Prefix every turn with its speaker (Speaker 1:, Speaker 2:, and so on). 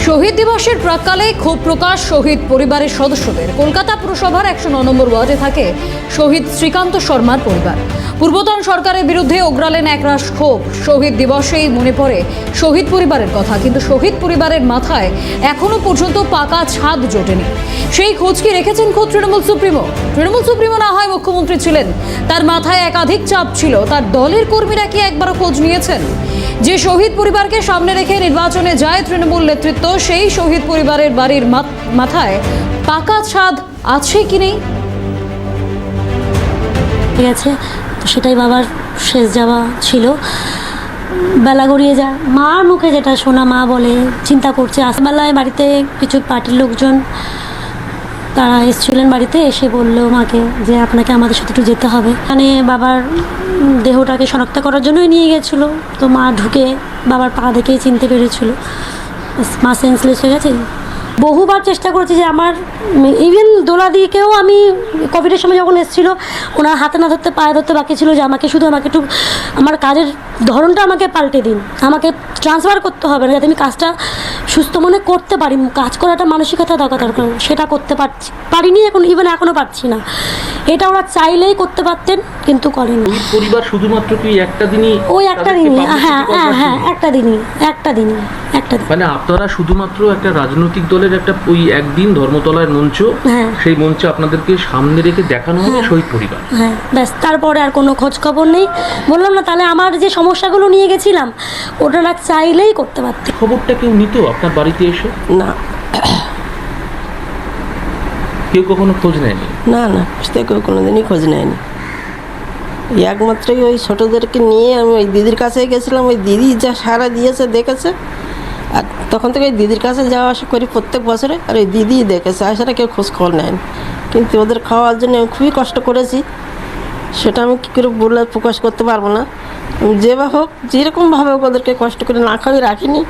Speaker 1: শহীদ দিবসের প্রাক্কালে ক্ষোভ প্রকাশ শহীদ পরিবারের সদস্যদের। কলকাতা পুরসভার 109 নম্বর ওয়ার্ডে থাকে শহীদ শ্রীকান্ত শর্মার পরিবার। পূর্বতন সরকারের বিরুদ্ধে ওগ্রালেন একরাশ ক্ষোভ। শহীদ দিবসেই মনে পড়ে শহীদ পরিবারের কথা, কিন্তু শহীদ পরিবারের মাথায় এখনো পর্যন্ত পাকা ছাদ জোটেনি। সেই খোঁজ কি রেখেছেন খোদ তৃণমূল সুপ্রিমো? তৃণমূল সুপ্রিমো না হয় মুখ্যমন্ত্রী ছিলেন, তার মাথায় একাধিক চাপ ছিল। তার দলের কর্মীরা কি একবারও খোঁজ নিয়েছেন? যে শহীদ পরিবারকে সামনে রেখে নির্বাচনে যায় তৃণমূল নেতৃত্ব, সেই শহীদ পরিবারের বাড়ির মাথায় পাকা ছাদ আছে কি নেই?
Speaker 2: ঠিক আছে, তো সেটাই বাবার শেষ যাওয়া ছিল। বেলা গড়িয়ে যায়, মার মুখে যেটা শোনা, মা বলে চিন্তা করছে। আসবেলায় বাড়িতে কিছু পার্টির লোকজন তারা এসেছিলেন বাড়িতে, এসে বললো মাকে যে আপনাকে আমাদের সাথে একটু যেতে হবে। মানে বাবার দেহটাকে শনাক্ত করার জন্যই নিয়ে গেছিলো। তো মা ঢুকে বাবার পা দেখেই চিনতে পেরেছিল মা সেন্সলেস হয়ে গেছে। বহুবার চেষ্টা করেছি যে আমার ইভেন দোলাদিকেও আমি কোভিডের সময় যখন এসেছিলো, ওনার হাতে না ধরতে পায়ে ধরতে বাকি ছিল যে আমাকে একটু আমার কাজের ধরনটা আমাকে পাল্টে দিন, আমাকে ট্রান্সফার করতে হবে না, যাতে আমি কাজটা সুস্থ মনে করতে পারি। কাজ করাটা মানসিকতা দরকার, সেটা করতে পারিনি, এখনও পারছি না। এটা ওরা চাইলেই করতে পারতেন, কিন্তু করেনি।
Speaker 3: পরিবার শুধুমাত্র কি একটা দিনই?
Speaker 2: ওই একটা দিনই, হ্যাঁ একটা দিনই।
Speaker 3: মানে আপনারা শুধুমাত্র একটা রাজনৈতিক দলের একটা ওই একদিন ধর্মতলার মঞ্চ, সেই মঞ্চে আপনাদেরকে সামনে রেখে দেখানো হবে শহীদ পরিবার।
Speaker 2: হ্যাঁ ব্যাস, তারপরে আর কোনো খোঁজ খবর নেই। বললাম না, তাহলে আমার যে সমস্যাগুলো নিয়ে গেছিলাম ওটা চাইলেই করতে পারতেন।
Speaker 3: খবরটা কেউ নিত আপনার বাড়িতে এসে?
Speaker 4: না
Speaker 3: কেউ কখনো খোঁজ নেয়নি?
Speaker 4: না না, কেউ কোনোদিনই খোঁজ নেয়নি। একমাত্রই ওই ছোটোদেরকে নিয়ে আমি ওই দিদির কাছে গেছিলাম। ওই দিদি যা সারা দিয়েছে দেখেছে, আর তখন থেকে ওই দিদির কাছে যাওয়া আসা করি প্রত্যেক বছরে, আর ওই দিদি দেখেছে, আসলে কেউ খোঁজ খবর নেয়নি। কিন্তু ওদের খাওয়ার জন্য আমি খুবই কষ্ট করেছি, সেটা আমি কী করে বলে প্রকাশ করতে পারবো না। যেভাবে হোক, যেরকমভাবে হোক ওদেরকে কষ্ট করে না খাওয়াই রাখিনি।